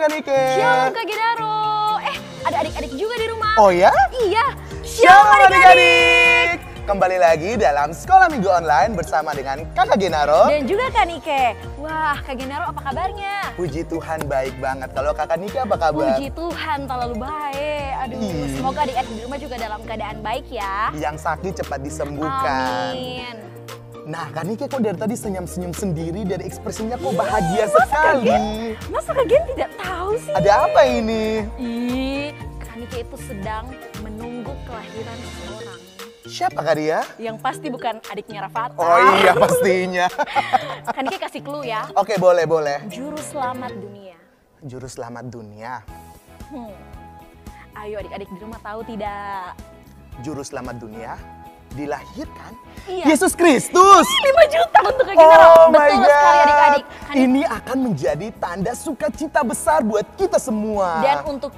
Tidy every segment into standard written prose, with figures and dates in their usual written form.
Kak Nike. Shalom Kak Genaro. Ada adik-adik juga di rumah. Oh ya? Iya. Shalom adik-adik. Kembali lagi dalam Sekolah Minggu Online bersama dengan Kakak Genaro. Dan juga Kak Nike. Wah, Kak Genaro apa kabarnya? Puji Tuhan baik banget. Kalau Kakak Nike apa kabar? Puji Tuhan terlalu baik. Aduh, semoga adik-adik di rumah juga dalam keadaan baik ya. Yang sakit cepat disembuhkan. Amin. Nah, Kak Nike kok dari tadi senyum-senyum sendiri, dari ekspresinya kok bahagia sekali. Masa Kak Gen tidak tahu sih? Ada apa ini? Ih, Kak Nike itu sedang menunggu kelahiran seseorang. Siapa Kak dia? Yang pasti bukan adiknya Rafathar. Oh iya pastinya. Kak Nike kasih clue ya. Oke, boleh. Juru selamat dunia. Juru selamat dunia. Ayo adik-adik di rumah tahu tidak? Juru selamat dunia dilahirkan Iya. Yesus Kristus. 5 juta untuk Kak Genaro. Oh my Betul God. sekali adik-adik. Ini akan menjadi tanda sukacita besar buat kita semua. Dan untuk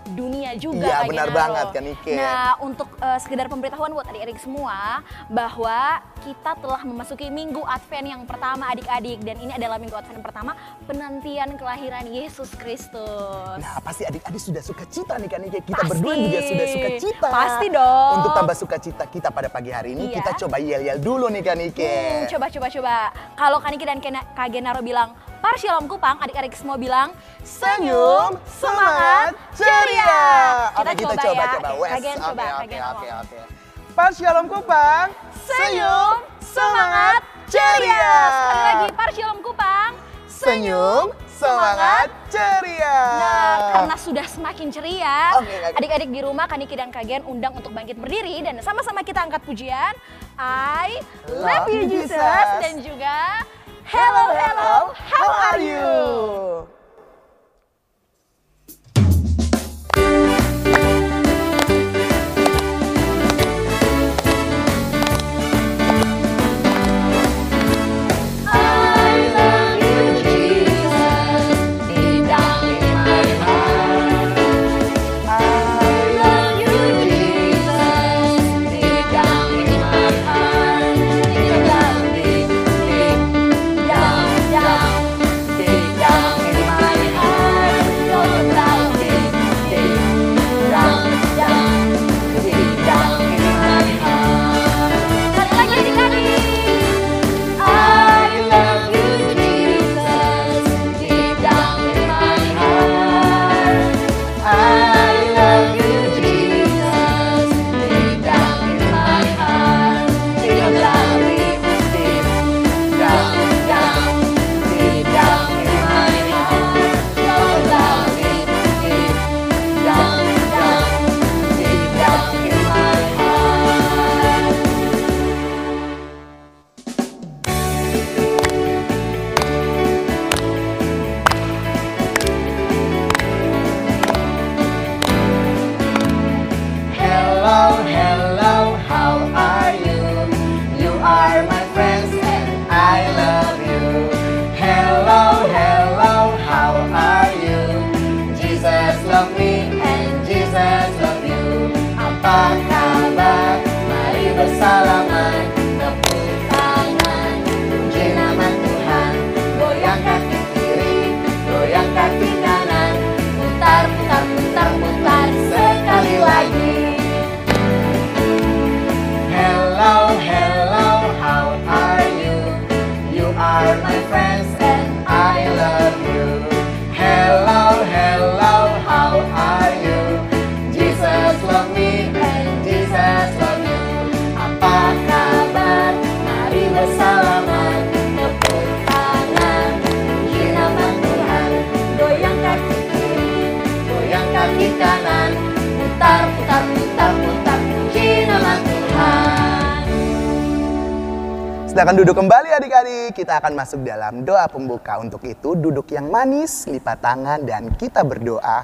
dunia juga Iya, Kak benar Genaro. banget, Kak Nike. Nah, untuk sekedar pemberitahuan buat adik-adik semua bahwa kita telah memasuki minggu Advent yang pertama adik-adik, dan ini adalah minggu Advent pertama penantian kelahiran Yesus Kristus. Nah, pasti adik-adik sudah sukacita nih Kak Nike. Kita Pasti. berdua juga sudah sukacita. Pasti dong. Untuk tambah sukacita kita pada pagi hari ini, Iya. kita coba yel-yel dulu nih Kak Nike. Coba. Kalau Kak Nike dan Kak Genaro bilang Shalom Kupang, adik-adik semua bilang senyum, semangat, ceria. Oke, kita coba. Wes. Kak Gen coba, Kak Gen Oke. Shalom Kupang. Senyum, semangat, ceria. Sekali lagi, Shalom Kupang. Senyum, semangat, ceria. Nah, karena sudah semakin ceria, Oke, Kak Gen. adik-adik di rumah Kak Niki dan Kak Gen undang untuk bangkit berdiri dan sama-sama kita angkat pujian I love you Jesus dan juga Hello, how are you? Hello, how are you? You are my friends and I love you. Hello, how are you? Jesus love me and Jesus love you. Apa kabar? Mari bersalaman, tepuk tangan, puji nama Tuhan. Goyang kaki kiri, goyang kaki kanan, putar sekali lagi. Hello, how are you? You are my friends and I love you. Hello, how are you? Jesus love me and Jesus love you. Apa kabar? Mari bersalaman, tepuk tangan, puji nama Tuhan. Goyang kaki kiri, goyang kaki kanan, putar, puji nama Tuhan. Silakan duduk kembali adik-adik, kita akan masuk dalam doa pembuka. Untuk itu duduk yang manis, lipat tangan dan kita berdoa.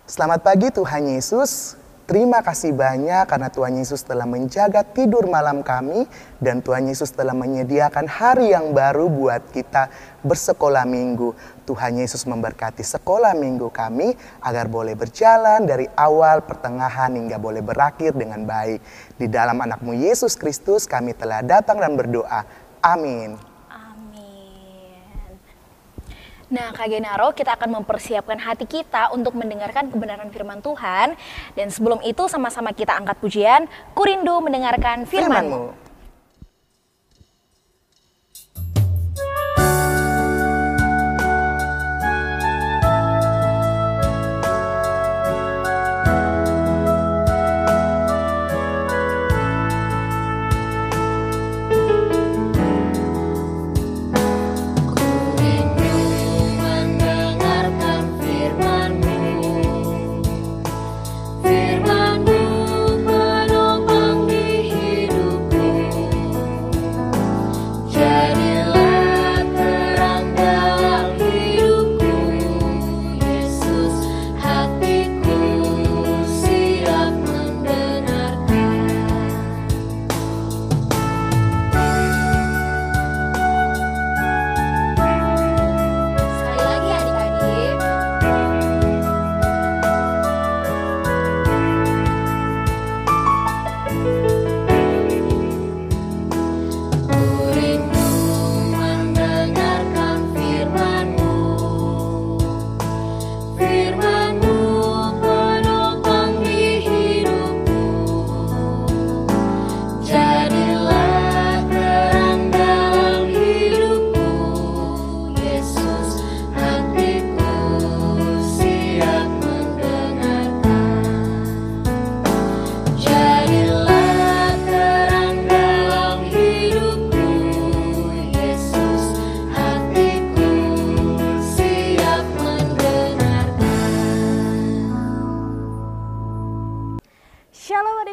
Selamat pagi Tuhan Yesus, terima kasih banyak karena Tuhan Yesus telah menjaga tidur malam kami. Dan Tuhan Yesus telah menyediakan hari yang baru buat kita bersekolah minggu. Tuhan Yesus memberkati sekolah minggu kami agar boleh berjalan dari awal, pertengahan hingga boleh berakhir dengan baik. Di dalam anakmu Yesus Kristus kami telah datang dan berdoa. Amin. Amin. Nah, Kak Genaro, kita akan mempersiapkan hati kita untuk mendengarkan kebenaran firman Tuhan. Dan sebelum itu sama-sama kita angkat pujian, Ku rindu mendengarkan firman-Mu.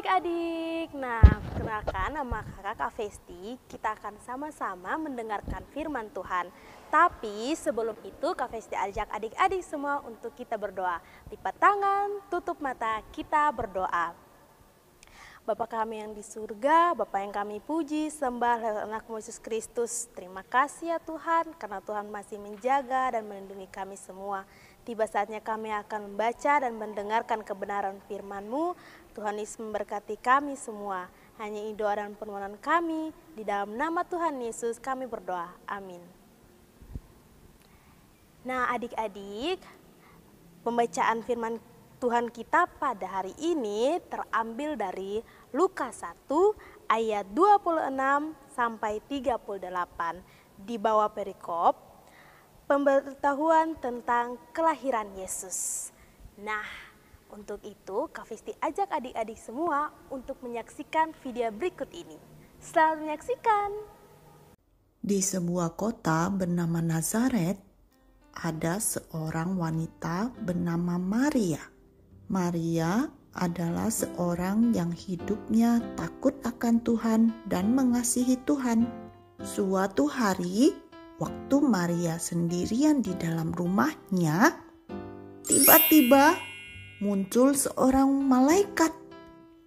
Adik-adik, nah perkenalkan nama kakak Kak Festi. Kita akan sama-sama mendengarkan firman Tuhan. Tapi sebelum itu Kak Festi ajak adik-adik semua untuk kita berdoa. Lipat tangan, tutup mata, kita berdoa. Bapa kami yang di surga, Bapa yang kami puji, sembah lewat anak-Mu Yesus Kristus. Terima kasih ya Tuhan, karena Tuhan masih menjaga dan melindungi kami semua. Tiba saatnya kami akan membaca dan mendengarkan kebenaran firman-Mu. Tuhan Yesus memberkati kami semua. Hanya ini doa dan permohonan kami. Di dalam nama Tuhan Yesus kami berdoa. Amin. Nah adik-adik, pembacaan firman Tuhan kita pada hari ini terambil dari Lukas 1 ayat 26 sampai 38. Di bawah perikop, pemberitahuan tentang kelahiran Yesus. Nah, untuk itu, Kak Festi ajak adik-adik semua untuk menyaksikan video berikut ini. Selamat menyaksikan. Di sebuah kota bernama Nazaret, ada seorang wanita bernama Maria. Maria adalah seorang yang hidupnya takut akan Tuhan dan mengasihi Tuhan. Suatu hari, waktu Maria sendirian di dalam rumahnya, tiba-tiba muncul seorang malaikat.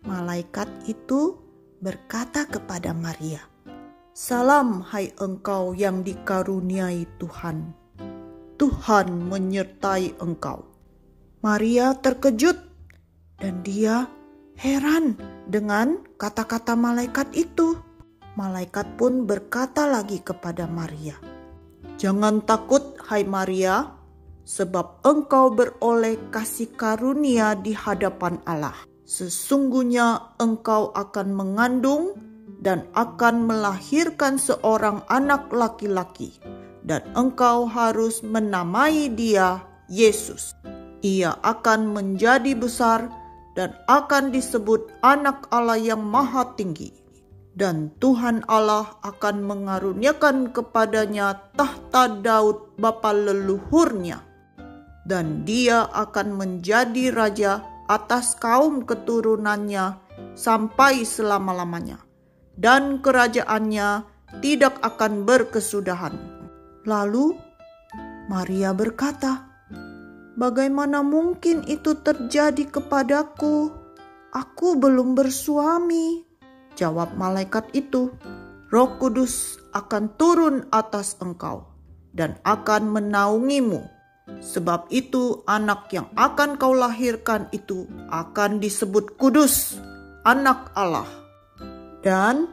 Malaikat itu berkata kepada Maria, "Salam hai engkau yang dikaruniai Tuhan. Tuhan menyertai engkau." Maria terkejut dan dia heran dengan kata-kata malaikat itu. Malaikat pun berkata lagi kepada Maria, "Jangan takut hai Maria, sebab engkau beroleh kasih karunia di hadapan Allah. Sesungguhnya engkau akan mengandung dan akan melahirkan seorang anak laki-laki, dan engkau harus menamai dia Yesus. Ia akan menjadi besar dan akan disebut Anak Allah yang Maha Tinggi. Dan Tuhan Allah akan mengaruniakan kepadanya tahta Daud bapa leluhurnya. Dan dia akan menjadi raja atas kaum keturunannya sampai selama-lamanya. Dan kerajaannya tidak akan berkesudahan." Lalu Maria berkata, "Bagaimana mungkin itu terjadi kepadaku? Aku belum bersuami." Jawab malaikat itu, "Roh Kudus akan turun atas engkau dan akan menaungimu. Sebab itu anak yang akan kau lahirkan itu akan disebut kudus, Anak Allah. Dan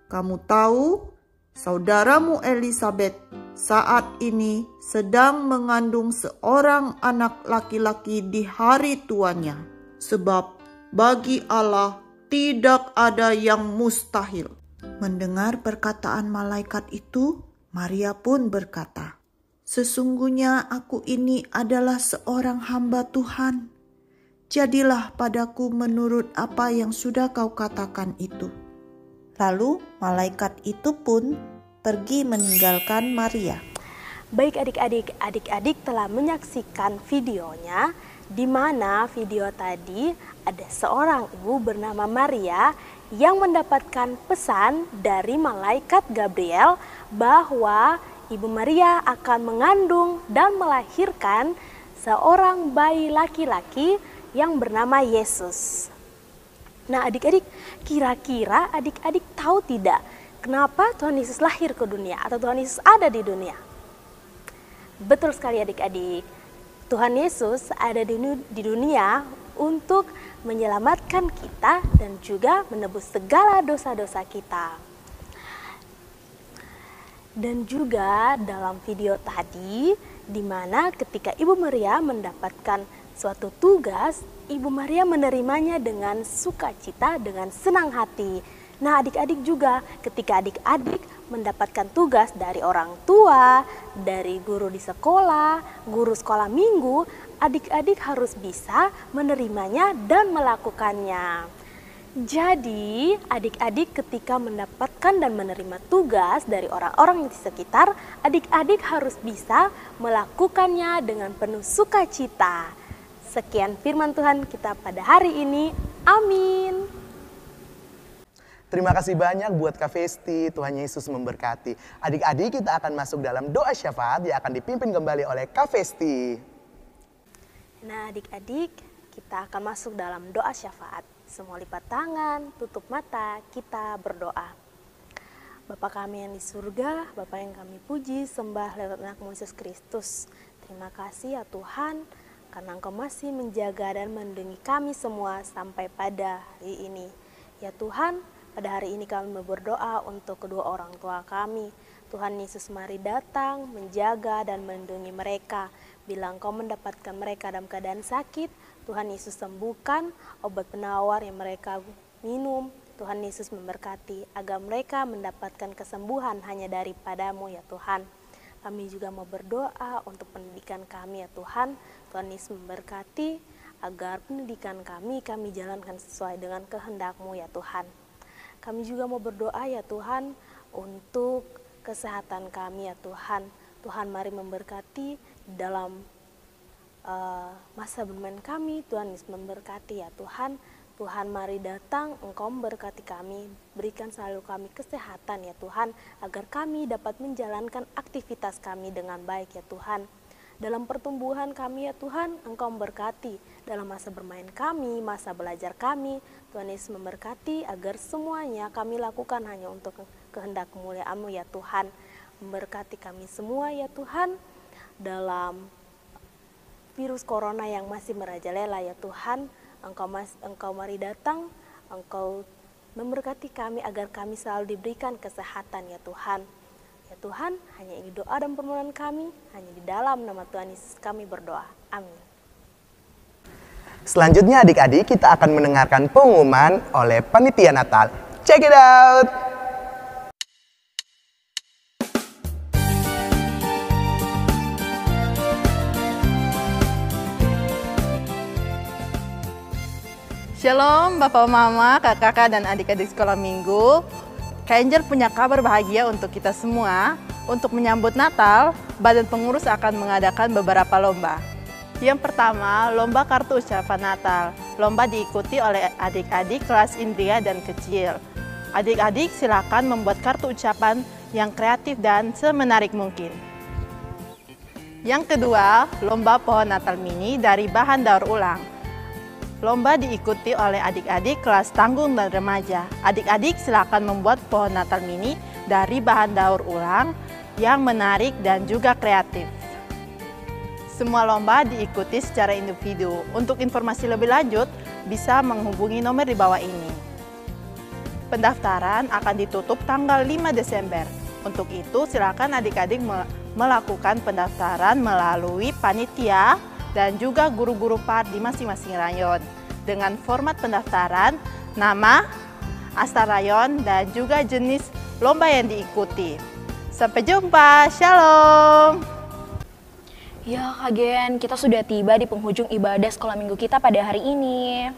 kamu tahu saudaramu Elisabet saat ini sedang mengandung seorang anak laki-laki di hari tuanya. Sebab bagi Allah tidak ada yang mustahil." Mendengar perkataan malaikat itu, Maria pun berkata, "Sesungguhnya aku ini adalah seorang hamba Tuhan. Jadilah padaku menurut apa yang sudah kau katakan itu." Lalu malaikat itu pun pergi meninggalkan Maria. Baik adik-adik, adik-adik telah menyaksikan videonya, di mana video tadi ada seorang ibu bernama Maria yang mendapatkan pesan dari malaikat Gabriel bahwa Ibu Maria akan mengandung dan melahirkan seorang bayi laki-laki yang bernama Yesus. Nah adik-adik, kira-kira adik-adik tahu tidak kenapa Tuhan Yesus lahir ke dunia atau Tuhan Yesus ada di dunia? Betul sekali adik-adik, Tuhan Yesus ada di dunia untuk menyelamatkan kita dan juga menebus segala dosa-dosa kita. Dan juga dalam video tadi, di mana ketika Ibu Maria mendapatkan suatu tugas, Ibu Maria menerimanya dengan sukacita, dengan senang hati. Nah adik-adik juga ketika adik-adik mendapatkan tugas dari orang tua, dari guru di sekolah, guru sekolah minggu, adik-adik harus bisa menerimanya dan melakukannya. Jadi adik-adik ketika mendapatkan dan menerima tugas dari orang-orang di sekitar, adik-adik harus bisa melakukannya dengan penuh sukacita. Sekian firman Tuhan kita pada hari ini. Amin. Terima kasih banyak buat Kak Festi, Tuhan Yesus memberkati. Adik-adik kita akan masuk dalam doa syafaat yang akan dipimpin kembali oleh Kak Festi. Nah adik-adik, kita akan masuk dalam doa syafaat. Semua lipat tangan, tutup mata, kita berdoa. Bapa kami yang di surga, Bapa yang kami puji, sembah lewat anak-Mu Yesus Kristus. Terima kasih ya Tuhan, karena Engkau masih menjaga dan melindungi kami semua sampai pada hari ini. Ya Tuhan, pada hari ini kami berdoa untuk kedua orang tua kami. Tuhan Yesus mari datang, menjaga dan melindungi mereka. Bila Engkau mendapatkan mereka dalam keadaan sakit, Tuhan Yesus sembuhkan obat penawar yang mereka minum. Tuhan Yesus memberkati agar mereka mendapatkan kesembuhan hanya daripada-Mu ya Tuhan. Kami juga mau berdoa untuk pendidikan kami ya Tuhan. Tuhan Yesus memberkati agar pendidikan kami jalankan sesuai dengan kehendak-Mu ya Tuhan. Kami juga mau berdoa ya Tuhan untuk kesehatan kami ya Tuhan. Tuhan mari memberkati dalam masa bermain kami. Tuhan Yesus memberkati ya Tuhan. Tuhan mari datang, Engkau memberkati kami, berikan selalu kami kesehatan ya Tuhan, agar kami dapat menjalankan aktivitas kami dengan baik ya Tuhan. Dalam pertumbuhan kami ya Tuhan, Engkau memberkati. Dalam masa bermain kami, masa belajar kami, Tuhan Yesus memberkati agar semuanya kami lakukan hanya untuk kehendak kemuliaan-Mu ya Tuhan. Memberkati kami semua ya Tuhan, dalam virus corona yang masih merajalela ya Tuhan. Engkau mari datang, Engkau memberkati kami agar kami selalu diberikan kesehatan ya Tuhan. Ya Tuhan, hanya ini doa dan permohonan kami, hanya di dalam nama Tuhan Yesus kami berdoa. Amin. Selanjutnya adik-adik kita akan mendengarkan pengumuman oleh panitia Natal. Check it out! Shalom Bapak Mama, Kakak-kakak dan adik-adik sekolah minggu. Angel punya kabar bahagia untuk kita semua. Untuk menyambut Natal, Badan Pengurus akan mengadakan beberapa lomba. Yang pertama, lomba kartu ucapan Natal. Lomba diikuti oleh adik-adik kelas Indria dan kecil. Adik-adik silakan membuat kartu ucapan yang kreatif dan semenarik mungkin. Yang kedua, lomba pohon Natal mini dari bahan daur ulang. Lomba diikuti oleh adik-adik kelas tanggung dan remaja. Adik-adik silakan membuat pohon Natal mini dari bahan daur ulang yang menarik dan juga kreatif. Semua lomba diikuti secara individu. Untuk informasi lebih lanjut, bisa menghubungi nomor di bawah ini. Pendaftaran akan ditutup tanggal 5 Desember. Untuk itu silakan adik-adik melakukan pendaftaran melalui panitia dan juga guru-guru PAR di masing-masing rayon. Dengan format pendaftaran, nama, asal rayon, dan juga jenis lomba yang diikuti. Sampai jumpa, shalom! Ya Kak Gen, kita sudah tiba di penghujung ibadah sekolah minggu kita pada hari ini.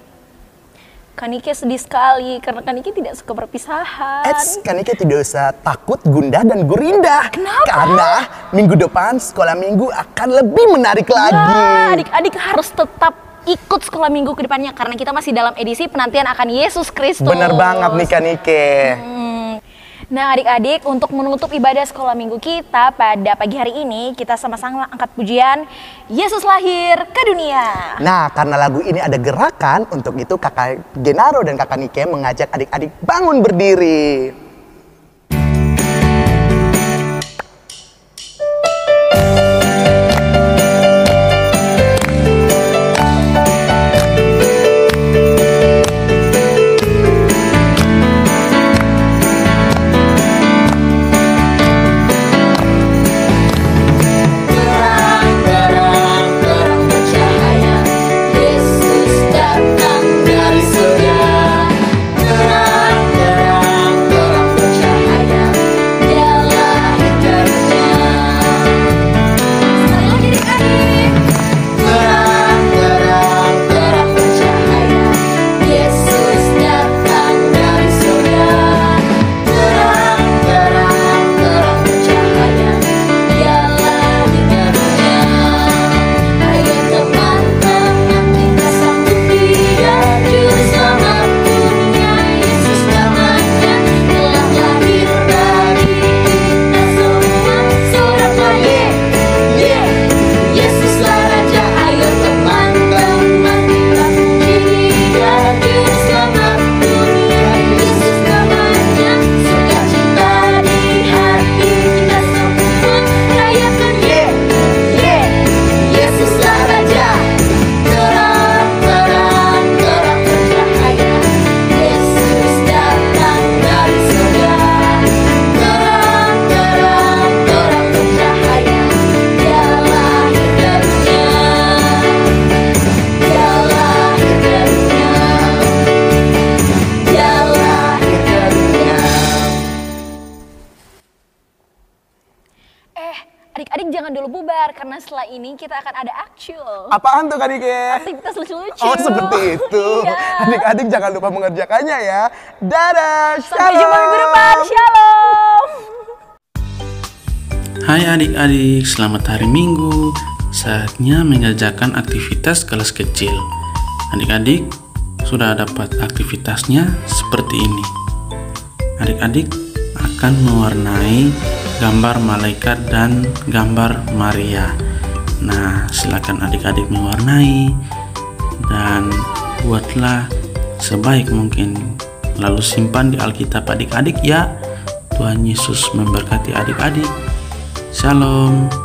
Kak Nike sedih sekali karena Kak Nike tidak suka perpisahan. Kak Nike tidak usah takut, gundah, dan gurindah. Kenapa? Karena minggu depan sekolah minggu akan lebih menarik lagi. Wah, adik-adik harus tetap ikut sekolah minggu ke depannya karena kita masih dalam edisi penantian akan Yesus Kristus. Bener banget nih Kak Nike. Nah adik-adik, untuk menutup ibadah sekolah minggu kita pada pagi hari ini, kita sama-sama angkat pujian Yesus lahir ke dunia. Nah, karena lagu ini ada gerakan, untuk itu Kakak Genaro dan Kakak Nike mengajak adik-adik bangun berdiri. Adik-adik jangan dulu bubar karena setelah ini kita akan ada akcul. Apaan tuh Kak Nike? Aktivitas lucu-lucu. Oh seperti itu. Iya. Adik-adik jangan lupa mengerjakannya ya. Dadah, Sampai jumpa minggu depan, shalom. Hai adik-adik, selamat hari Minggu. Saatnya mengerjakan aktivitas kelas kecil. Adik-adik sudah dapat aktivitasnya seperti ini. Adik-adik akan mewarnai gambar malaikat dan gambar Maria. Nah, silakan adik-adik mewarnai dan buatlah sebaik mungkin. Lalu simpan di Alkitab adik-adik ya. Tuhan Yesus memberkati adik-adik. Shalom.